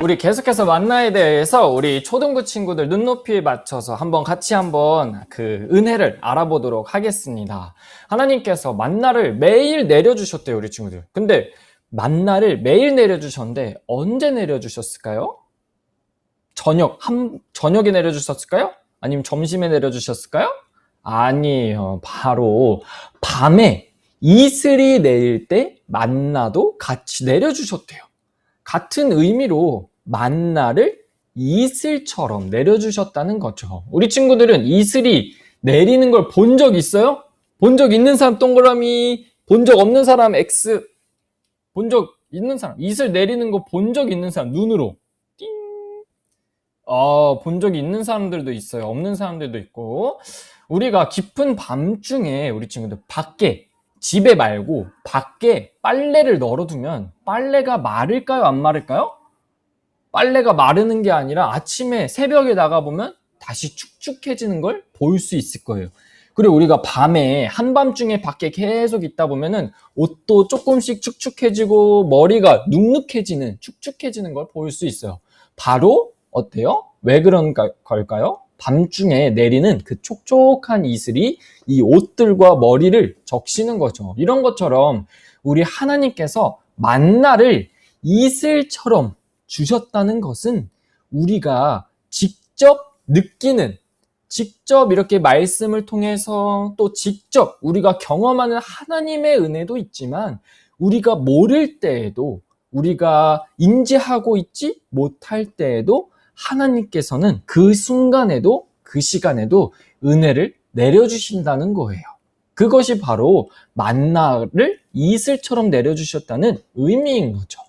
우리 계속해서 만나에 대해서 우리 초등부 친구들 눈높이에 맞춰서 같이 그 은혜를 알아보도록 하겠습니다. 하나님께서 만나를 매일 내려주셨대요, 우리 친구들. 근데 만나를 매일 내려주셨는데 언제 내려주셨을까요? 저녁에 내려주셨을까요? 아니면 점심에 내려주셨을까요? 아니에요. 바로 밤에 이슬이 내릴 때 만나도 같이 내려주셨대요. 같은 의미로 만나를 이슬처럼 내려주셨다는 거죠. 우리 친구들은 이슬이 내리는 걸 본 적 있어요? 본 적 있는 사람 동그라미, 본 적 없는 사람 X. 본 적 있는 사람, 이슬 내리는 거 본 적 있는 사람 눈으로 띵. 본 적이 있는 사람들도 있어요. 없는 사람들도 있고. 우리가 깊은 밤중에 우리 친구들 밖에, 집에 말고 밖에 빨래를 널어두면 빨래가 마를까요? 안 마를까요? 빨래가 마르는 게 아니라 아침에 새벽에 나가보면 다시 축축해지는 걸 볼 수 있을 거예요. 그리고 우리가 밤에 한밤중에 밖에 계속 있다 보면은 옷도 조금씩 축축해지고 머리가 눅눅해지는, 축축해지는 걸 볼 수 있어요. 바로 어때요? 왜 그런 걸까요? 밤중에 내리는 그 촉촉한 이슬이 이 옷들과 머리를 적시는 거죠. 이런 것처럼 우리 하나님께서 만나를 이슬처럼 주셨다는 것은 우리가 직접 느끼는, 직접 이렇게 말씀을 통해서 또 직접 우리가 경험하는 하나님의 은혜도 있지만 우리가 모를 때에도, 우리가 인지하고 있지 못할 때에도 하나님께서는 그 순간에도, 그 시간에도 은혜를 내려주신다는 거예요. 그것이 바로 만나를 이슬처럼 내려주셨다는 의미인 거죠.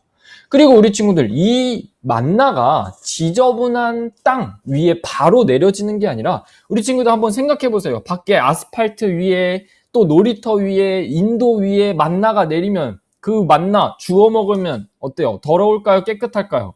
그리고 우리 친구들, 이 만나가 지저분한 땅 위에 바로 내려지는 게 아니라 우리 친구들 한번 생각해 보세요. 밖에 아스팔트 위에, 또 놀이터 위에, 인도 위에 만나가 내리면 그 만나 주워 먹으면 어때요? 더러울까요? 깨끗할까요?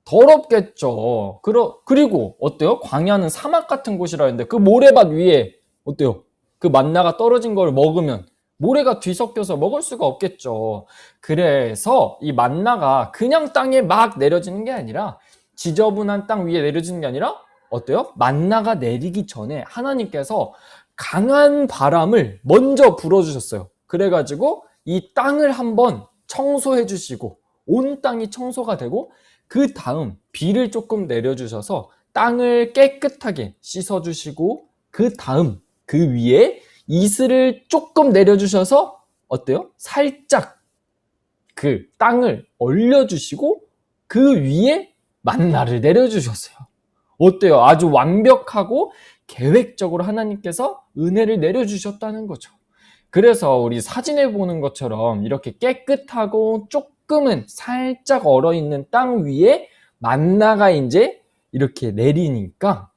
더럽겠죠. 그리고 어때요? 광야는 사막 같은 곳이라 했는데 그 모래밭 위에 어때요? 그 만나가 떨어진 걸 먹으면 모래가 뒤섞여서 먹을 수가 없겠죠. 그래서 이 만나가 그냥 땅에 막 내려지는 게 아니라, 지저분한 땅 위에 내려지는 게 아니라 어때요? 만나가 내리기 전에 하나님께서 강한 바람을 먼저 불어주셨어요. 그래가지고 이 땅을 한번 청소해 주시고 온 땅이 청소가 되고 그 다음 비를 조금 내려주셔서 땅을 깨끗하게 씻어주시고 그 다음 그 위에 이슬을 조금 내려주셔서 어때요? 살짝 그 땅을 얼려주시고 그 위에 만나를 내려주셨어요. 어때요? 아주 완벽하고 계획적으로 하나님께서 은혜를 내려주셨다는 거죠. 그래서 우리 사진에 보는 것처럼 이렇게 깨끗하고 조금은 살짝 얼어있는 땅 위에 만나가 이제 이렇게 내리니까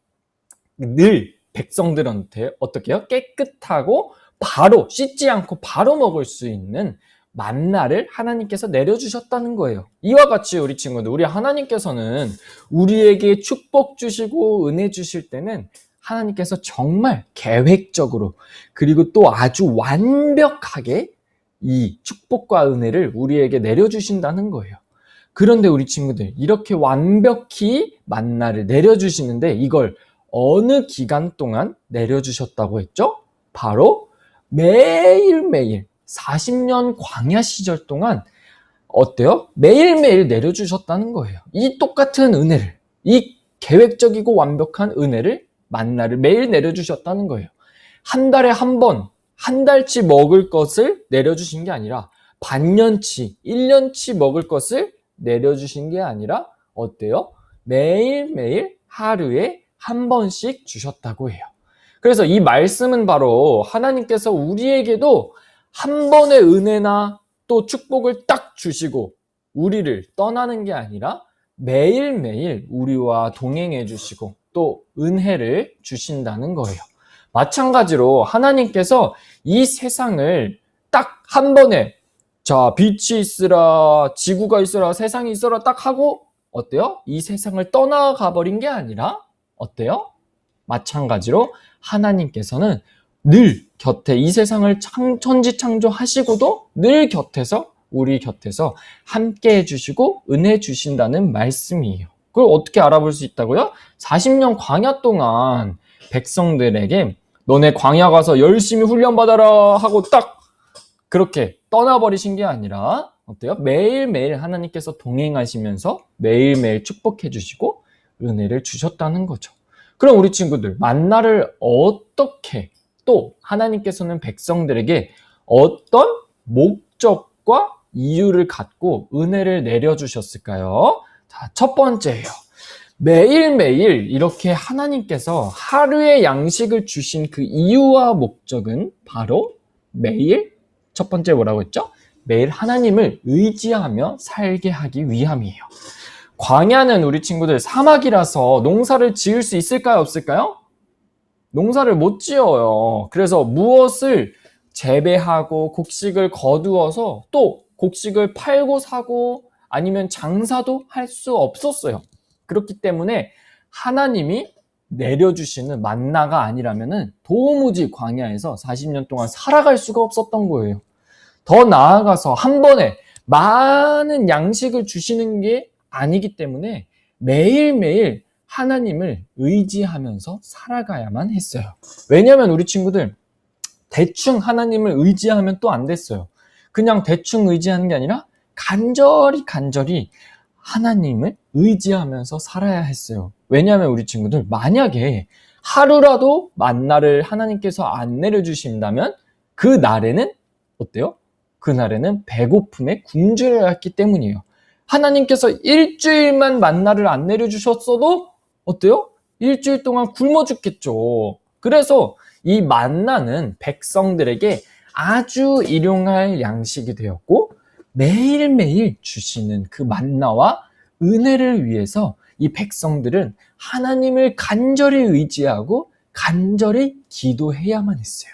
늘 백성들한테 어떻게 해요? 깨끗하고 바로 씻지 않고 바로 먹을 수 있는 만나를 하나님께서 내려주셨다는 거예요. 이와 같이 우리 친구들, 우리 하나님께서는 우리에게 축복 주시고 은혜 주실 때는 하나님께서 정말 계획적으로, 그리고 또 아주 완벽하게 이 축복과 은혜를 우리에게 내려주신다는 거예요. 그런데 우리 친구들, 이렇게 완벽히 만나를 내려주시는데 이걸 어느 기간 동안 내려주셨다고 했죠? 바로 매일매일 40년 광야 시절 동안 어때요? 매일매일 내려주셨다는 거예요. 이 똑같은 은혜를, 이 계획적이고 완벽한 은혜를, 만나를 매일 내려주셨다는 거예요. 한 달에 한 번, 한 달치 먹을 것을 내려주신 게 아니라 반년치, 1년치 먹을 것을 내려주신 게 아니라 어때요? 매일매일 하루에 한 번씩 주셨다고 해요. 그래서 이 말씀은 바로 하나님께서 우리에게도 한 번의 은혜나 또 축복을 딱 주시고 우리를 떠나는 게 아니라 매일매일 우리와 동행해 주시고 또 은혜를 주신다는 거예요. 마찬가지로 하나님께서 이 세상을 딱 한 번에, 자, 빛이 있으라, 지구가 있으라, 세상이 있으라 딱 하고 어때요? 이 세상을 떠나가 버린 게 아니라 어때요? 마찬가지로 하나님께서는 늘 곁에, 이 세상을 천지창조하시고도 늘 곁에서 우리 곁에서 함께 해주시고 은혜 주신다는 말씀이에요. 그걸 어떻게 알아볼 수 있다고요? 40년 광야 동안 백성들에게 너네 광야 가서 열심히 훈련받아라 하고 딱 그렇게 떠나버리신 게 아니라 어때요? 매일매일 하나님께서 동행하시면서 매일매일 축복해 주시고 은혜를 주셨다는 거죠. 그럼 우리 친구들, 만나를 어떻게 또 하나님께서는 백성들에게 어떤 목적과 이유를 갖고 은혜를 내려주셨을까요? 자, 첫 번째예요. 매일매일 이렇게 하나님께서 하루의 양식을 주신 그 이유와 목적은 바로 매일 첫 번째 뭐라고 했죠? 매일 하나님을 의지하며 살게 하기 위함이에요. 광야는 우리 친구들 사막이라서 농사를 지을 수 있을까요? 없을까요? 농사를 못 지어요. 그래서 무엇을 재배하고 곡식을 거두어서 또 곡식을 팔고 사고 아니면 장사도 할 수 없었어요. 그렇기 때문에 하나님이 내려주시는 만나가 아니라면 도무지 광야에서 40년 동안 살아갈 수가 없었던 거예요. 더 나아가서 한 번에 많은 양식을 주시는 게 아니기 때문에 매일매일 하나님을 의지하면서 살아가야만 했어요. 왜냐하면 우리 친구들 대충 하나님을 의지하면 또 안 됐어요. 그냥 대충 의지하는 게 아니라 간절히 하나님을 의지하면서 살아야 했어요. 왜냐하면 우리 친구들 만약에 하루라도 만나를 하나님께서 안 내려주신다면 그 날에는 어때요? 그날에는 배고픔에 굶주려야 했기 때문이에요. 하나님께서 일주일만 만나를 안 내려주셨어도 어때요? 일주일 동안 굶어 죽겠죠. 그래서 이 만나는 백성들에게 아주 일용할 양식이 되었고 매일매일 주시는 그 만나와 은혜를 위해서 이 백성들은 하나님을 간절히 의지하고 간절히 기도해야만 했어요.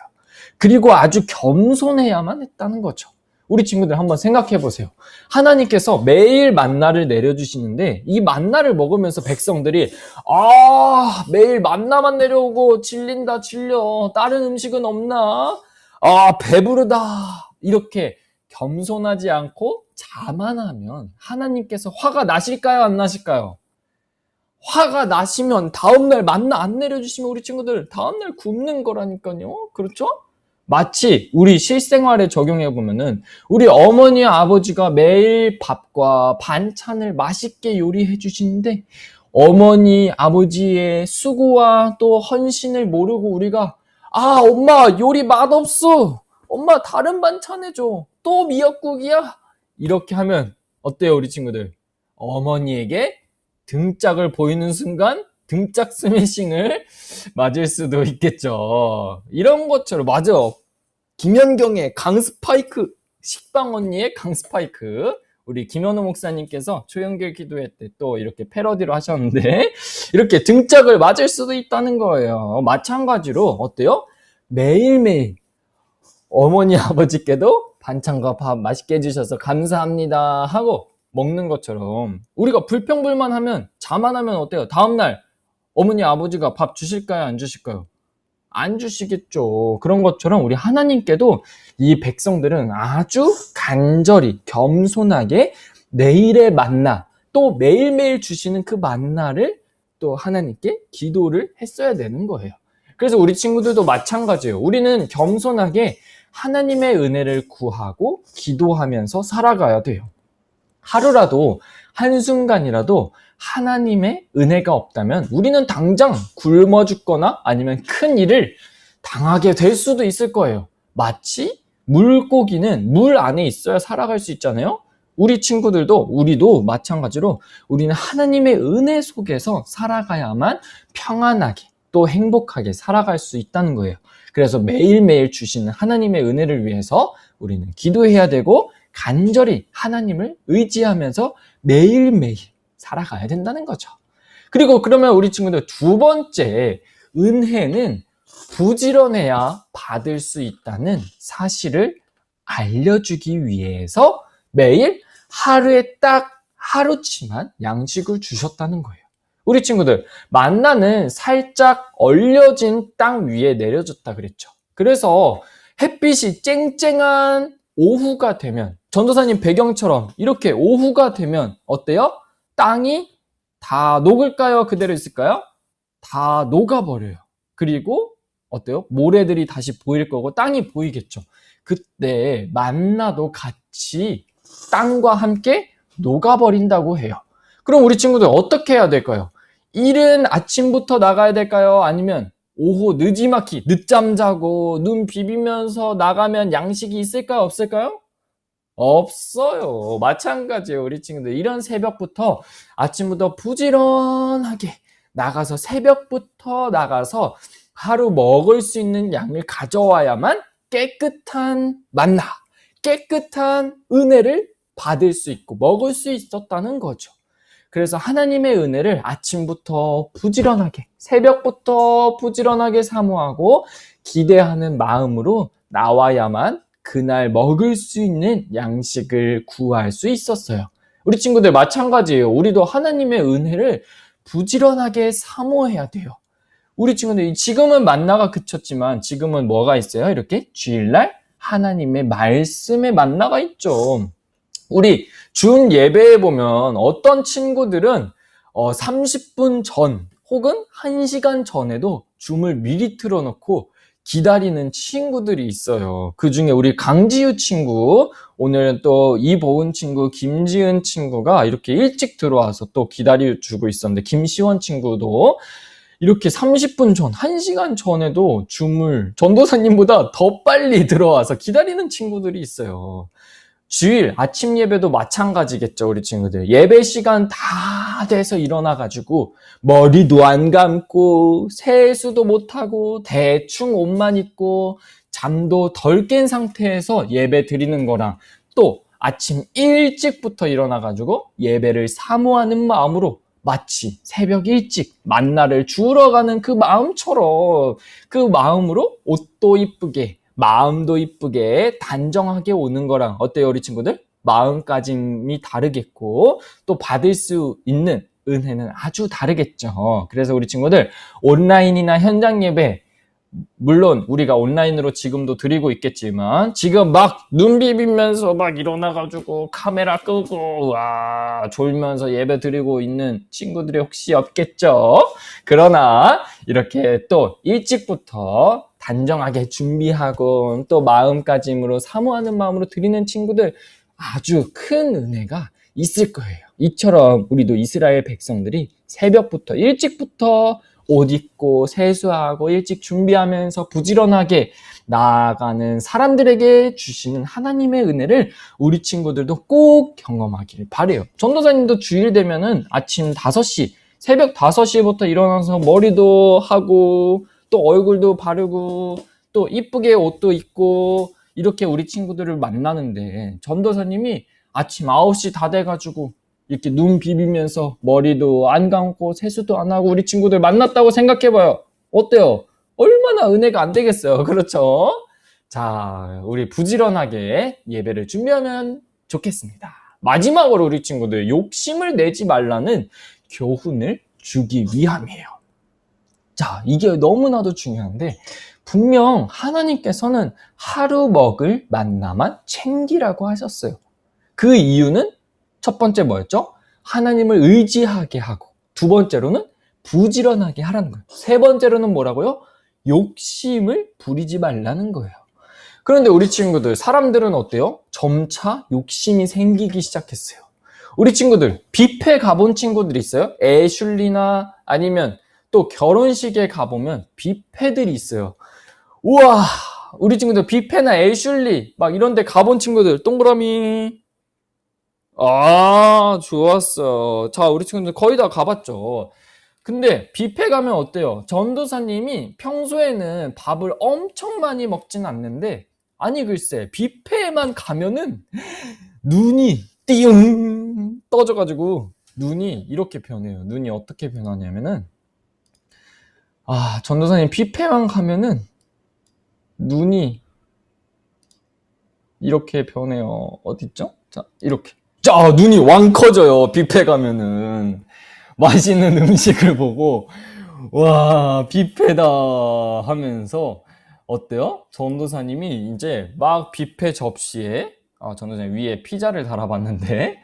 그리고 아주 겸손해야만 했다는 거죠. 우리 친구들 한번 생각해 보세요. 하나님께서 매일 만나를 내려주시는데 이 만나를 먹으면서 백성들이 매일 만나만 내려오고 질린다 질려 다른 음식은 없나? 배부르다 이렇게 겸손하지 않고 자만하면 하나님께서 화가 나실까요? 안 나실까요? 화가 나시면 다음날 만나 안 내려주시면 우리 친구들 다음날 굶는 거라니까요. 그렇죠? 마치 우리 실생활에 적용해 보면은 우리 어머니 아버지가 매일 밥과 반찬을 맛있게 요리해 주시는데 어머니 아버지의 수고와 또 헌신을 모르고 우리가 엄마 요리 맛없어 엄마 다른 반찬 해줘 또 미역국이야 이렇게 하면 어때요 우리 친구들? 어머니에게 등짝을 보이는 순간 등짝 스매싱을 맞을 수도 있겠죠. 이런 것처럼 맞아. 김연경의 강스파이크 식빵 언니의 강스파이크 우리 김현우 목사님께서 초연결 기도회 때 또 이렇게 패러디로 하셨는데 이렇게 등짝을 맞을 수도 있다는 거예요. 마찬가지로 어때요? 매일매일 어머니 아버지께도 반찬과 밥 맛있게 해주셔서 감사합니다 하고 먹는 것처럼 우리가 불평불만하면 자만하면 어때요? 다음날 어머니 아버지가 밥 주실까요? 안 주실까요? 안 주시겠죠. 그런 것처럼 우리 하나님께도 이 백성들은 아주 간절히 겸손하게 내일의 만나 또 매일매일 주시는 그 만나를 또 하나님께 기도를 했어야 되는 거예요. 그래서 우리 친구들도 마찬가지예요. 우리는 겸손하게 하나님의 은혜를 구하고 기도하면서 살아가야 돼요. 하루라도 한순간이라도 하나님의 은혜가 없다면 우리는 당장 굶어 죽거나 아니면 큰 일을 당하게 될 수도 있을 거예요. 마치 물고기는 물 안에 있어야 살아갈 수 있잖아요. 우리 친구들도 우리도 마찬가지로 우리는 하나님의 은혜 속에서 살아가야만 평안하게 또 행복하게 살아갈 수 있다는 거예요. 그래서 매일매일 주시는 하나님의 은혜를 위해서 우리는 기도해야 되고 간절히 하나님을 의지하면서 매일매일 살아가야 된다는 거죠. 그리고 그러면 우리 친구들 두 번째, 은혜는 부지런해야 받을 수 있다는 사실을 알려주기 위해서 매일 하루에 딱 하루치만 양식을 주셨다는 거예요. 우리 친구들, 만나는 살짝 얼려진 땅 위에 내려졌다 그랬죠. 그래서 햇빛이 쨍쨍한 오후가 되면 전도사님 배경처럼 이렇게 오후가 되면 어때요? 땅이 다 녹을까요? 그대로 있을까요? 다 녹아버려요. 그리고 어때요? 모래들이 다시 보일 거고 땅이 보이겠죠. 그때 만나도 같이 땅과 함께 녹아버린다고 해요. 그럼 우리 친구들 어떻게 해야 될까요? 이른 아침부터 나가야 될까요? 아니면 오후 늦지막히 늦잠 자고 눈 비비면서 나가면 양식이 있을까요? 없을까요? 없어요. 마찬가지예요. 우리 친구들 이런 새벽부터 아침부터 부지런하게 나가서 새벽부터 나가서 하루 먹을 수 있는 양을 가져와야만 깨끗한 만나, 깨끗한 은혜를 받을 수 있고 먹을 수 있었다는 거죠. 그래서 하나님의 은혜를 아침부터 부지런하게, 새벽부터 부지런하게 사모하고 기대하는 마음으로 나와야만 그날 먹을 수 있는 양식을 구할 수 있었어요. 우리 친구들 마찬가지예요. 우리도 하나님의 은혜를 부지런하게 사모해야 돼요. 우리 친구들 지금은 만나가 그쳤지만 지금은 뭐가 있어요? 이렇게 주일날 하나님의 말씀의 만나가 있죠. 우리 준 예배에 보면 어떤 친구들은 30분 전 혹은 1시간 전에도 줌을 미리 틀어놓고 기다리는 친구들이 있어요. 그 중에 우리 강지유 친구, 오늘은 또 이보은 친구, 김지은 친구가 이렇게 일찍 들어와서 또 기다려주고 있었는데, 김시원 친구도 이렇게 30분 전, 1시간 전에도 줌을 전도사님보다 더 빨리 들어와서 기다리는 친구들이 있어요. 주일 아침 예배도 마찬가지겠죠. 우리 친구들 예배 시간 다 돼서 일어나가지고 머리도 안 감고 세수도 못하고 대충 옷만 입고 잠도 덜 깬 상태에서 예배 드리는 거랑, 또 아침 일찍부터 일어나가지고 예배를 사모하는 마음으로 마치 새벽 일찍 만나를 주우러 가는 그 마음처럼, 그 마음으로 옷도 이쁘게 마음도 이쁘게 단정하게 오는 거랑 어때요, 우리 친구들? 마음가짐이 다르겠고 또 받을 수 있는 은혜는 아주 다르겠죠. 그래서 우리 친구들 온라인이나 현장 예배, 물론 우리가 온라인으로 지금도 드리고 있겠지만 지금 막 눈 비비면서 막 일어나가지고 카메라 끄고 와 졸면서 예배 드리고 있는 친구들이 혹시 없겠죠. 그러나 이렇게 또 일찍부터 단정하게 준비하고 또 마음가짐으로 사모하는 마음으로 드리는 친구들, 아주 큰 은혜가 있을 거예요. 이처럼 우리도 이스라엘 백성들이 새벽부터 일찍부터 옷 입고 세수하고 일찍 준비하면서 부지런하게 나아가는 사람들에게 주시는 하나님의 은혜를 우리 친구들도 꼭 경험하기를 바라요. 전도사님도 주일 되면은 아침 5시, 새벽 5시부터 일어나서 머리도 하고 또 얼굴도 바르고 또 이쁘게 옷도 입고 이렇게 우리 친구들을 만나는데, 전도사님이 아침 9시 다 돼가지고 이렇게 눈 비비면서 머리도 안 감고 세수도 안 하고 우리 친구들 만났다고 생각해봐요. 어때요? 얼마나 은혜가 안 되겠어요. 그렇죠? 자, 우리 부지런하게 예배를 준비하면 좋겠습니다. 마지막으로 우리 친구들 욕심을 내지 말라는 교훈을 주기 위함이에요. 자, 이게 너무나도 중요한데, 분명 하나님께서는 하루 먹을 만나만 챙기라고 하셨어요. 그 이유는 첫 번째 뭐였죠? 하나님을 의지하게 하고, 두 번째로는 부지런하게 하라는 거예요. 세 번째로는 뭐라고요? 욕심을 부리지 말라는 거예요. 그런데 우리 친구들, 사람들은 어때요? 점차 욕심이 생기기 시작했어요. 우리 친구들 뷔페 가본 친구들 있어요? 애슐리나 아니면 또 결혼식에 가보면 뷔페들이 있어요. 우와, 우리 친구들 뷔페나 애슐리 막 이런 데 가본 친구들 동그라미. 아, 좋았어. 자, 우리 친구들 거의 다 가봤죠. 근데 뷔페 가면 어때요? 전도사님이 평소에는 밥을 엄청 많이 먹진 않는데, 아니 글쎄 뷔페에만 가면은 눈이 띠용 떠져가지고 눈이 이렇게 변해요. 눈이 어떻게 변하냐면은, 전도사님 뷔페만 가면은 눈이 이렇게 변해요. 어딨죠? 자, 이렇게. 자, 눈이 왕 커져요. 뷔페 가면은. 맛있는 음식을 보고, 와, 뷔페다 하면서, 어때요? 전도사님이 이제 막 뷔페 접시에 전도사님 위에 피자를 달아봤는데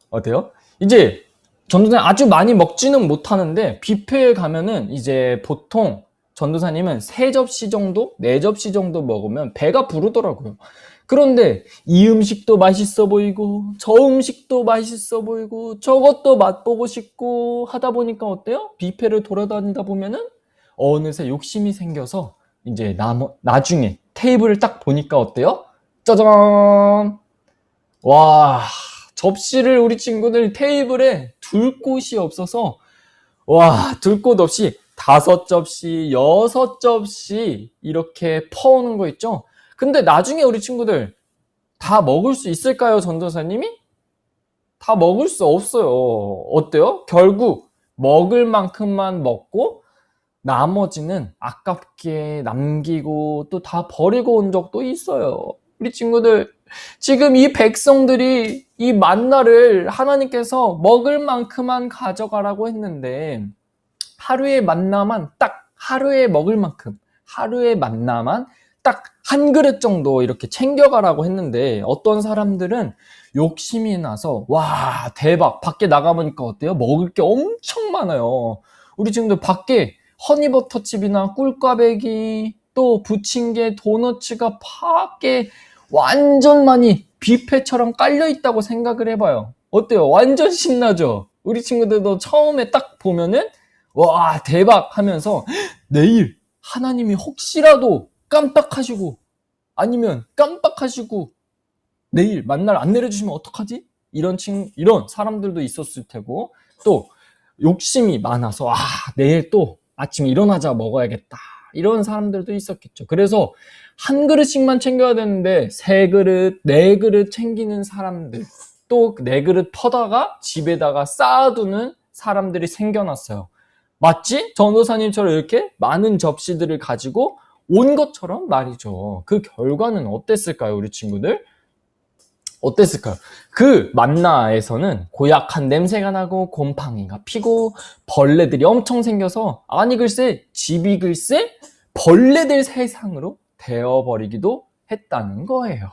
어때요? 이제 전도사님 아주 많이 먹지는 못하는데 뷔페에 가면은 이제 보통 전도사님은 3접시 정도, 4접시 정도 먹으면 배가 부르더라고요. 그런데 이 음식도 맛있어 보이고 저 음식도 맛있어 보이고 저것도 맛보고 싶고 하다 보니까 어때요? 뷔페를 돌아다니다 보면은 어느새 욕심이 생겨서 이제 나중에 테이블을 딱 보니까 어때요? 짜잔! 와, 접시를 우리 친구들 테이블에 둘 곳이 없어서 둘 곳 없이 5접시, 6접시 이렇게 퍼오는 거 있죠? 근데 나중에 우리 친구들 다 먹을 수 있을까요, 전도사님이? 다 먹을 수 없어요. 어때요? 결국 먹을 만큼만 먹고 나머지는 아깝게 남기고 또 다 버리고 온 적도 있어요. 우리 친구들, 지금 이 백성들이 이 만나를 하나님께서 먹을 만큼만 가져가라고 했는데 하루의 만나만 딱 하루에 먹을 만큼 하루의 만나만 딱 한 그릇 정도 이렇게 챙겨가라고 했는데 어떤 사람들은 욕심이 나서 와 대박 밖에 나가보니까 어때요? 먹을 게 엄청 많아요. 우리 지금도 밖에 허니버터칩이나 꿀꽈배기 또 부침개 도너츠가 밖에 완전 많이 뷔페처럼 깔려있다고 생각을 해봐요. 어때요? 완전 신나죠? 우리 친구들도 처음에 딱 보면은 와 대박 하면서 내일 하나님이 혹시라도 깜빡하시고 아니면 깜빡하시고 내일 만날 안 내려주시면 어떡하지? 이런 사람들도 있었을 테고 또 욕심이 많아서 내일 또 아침에 일어나자 먹어야겠다 이런 사람들도 있었겠죠. 그래서 한 그릇씩만 챙겨야 되는데 3그릇, 4그릇 챙기는 사람들 또 4그릇 퍼다가 집에다가 쌓아두는 사람들이 생겨났어요. 맞지? 전도사님처럼 이렇게 많은 접시들을 가지고 온 것처럼 말이죠. 그 결과는 어땠을까요, 우리 친구들? 어땠을까요? 그 만나에서는 고약한 냄새가 나고 곰팡이가 피고 벌레들이 엄청 생겨서 아니 글쎄 집이 글쎄 벌레들 세상으로 되어버리기도 했다는 거예요.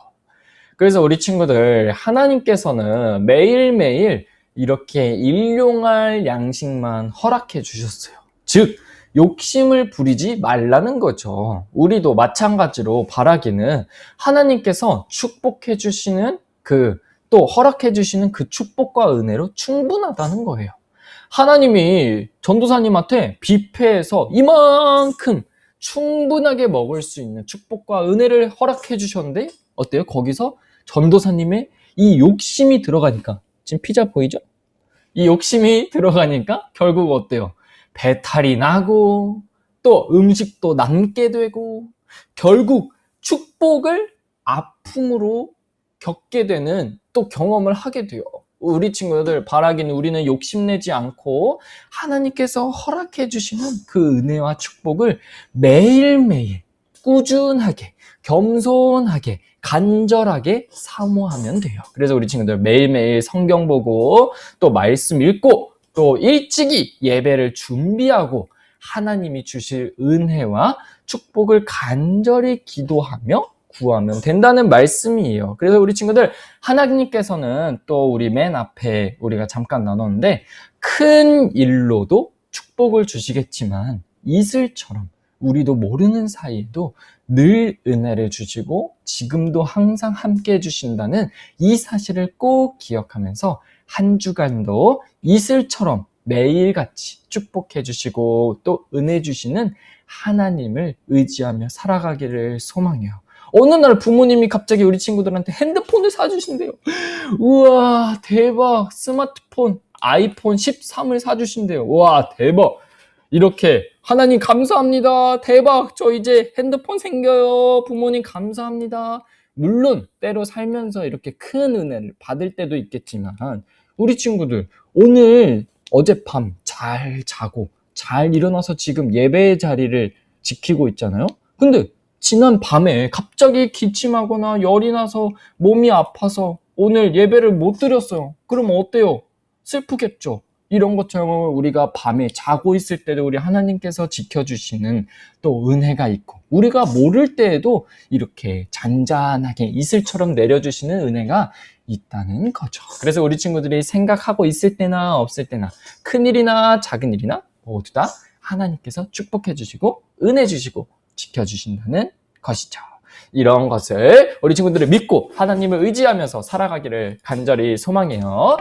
그래서 우리 친구들 하나님께서는 매일매일 이렇게 일용할 양식만 허락해 주셨어요. 즉 욕심을 부리지 말라는 거죠. 우리도 마찬가지로 바라기는 하나님께서 축복해 주시는 또 허락해 주시는 그 축복과 은혜로 충분하다는 거예요. 하나님이 전도사님한테 뷔페에서 이만큼 충분하게 먹을 수 있는 축복과 은혜를 허락해 주셨는데 어때요? 거기서 전도사님의 이 욕심이 들어가니까 지금 피자 보이죠? 이 욕심이 들어가니까 결국 어때요? 배탈이 나고 또 음식도 남게 되고 결국 축복을 아픔으로 겪게 되는 또 경험을 하게 돼요. 우리 친구들 바라기는 우리는 욕심내지 않고 하나님께서 허락해 주시는 그 은혜와 축복을 매일매일 꾸준하게 겸손하게 간절하게 사모하면 돼요. 그래서 우리 친구들 매일매일 성경 보고 또 말씀 읽고 또 일찍이 예배를 준비하고 하나님이 주실 은혜와 축복을 간절히 기도하며 구하면 된다는 말씀이에요. 그래서 우리 친구들 하나님께서는 또 우리 맨 앞에 우리가 잠깐 나눴는데 큰 일로도 축복을 주시겠지만 이슬처럼 우리도 모르는 사이에도 늘 은혜를 주시고 지금도 항상 함께 해주신다는 이 사실을 꼭 기억하면서 한 주간도 이슬처럼 매일같이 축복해 주시고 또 은혜 주시는 하나님을 의지하며 살아가기를 소망해요. 어느 날 부모님이 갑자기 우리 친구들한테 핸드폰을 사주신대요. 우와 대박, 스마트폰 아이폰 13을 사주신대요. 우와 대박, 이렇게 하나님 감사합니다, 대박, 저 이제 핸드폰 생겨요, 부모님 감사합니다. 물론 때로 살면서 이렇게 큰 은혜를 받을 때도 있겠지만 우리 친구들 오늘 어젯밤 잘 자고 잘 일어나서 지금 예배의 자리를 지키고 있잖아요. 근데 지난 밤에 갑자기 기침하거나 열이 나서 몸이 아파서 오늘 예배를 못 드렸어요. 그럼 어때요? 슬프겠죠? 이런 것처럼 우리가 밤에 자고 있을 때도 우리 하나님께서 지켜주시는 또 은혜가 있고, 우리가 모를 때에도 이렇게 잔잔하게 이슬처럼 내려주시는 은혜가 있다는 거죠. 그래서 우리 친구들이 생각하고 있을 때나 없을 때나, 큰일이나 작은 일이나 모두 다 하나님께서 축복해 주시고 은혜 주시고 지켜주신다는 것이죠. 이런 것을 우리 친구들을 믿고 하나님을 의지하면서 살아가기를 간절히 소망해요.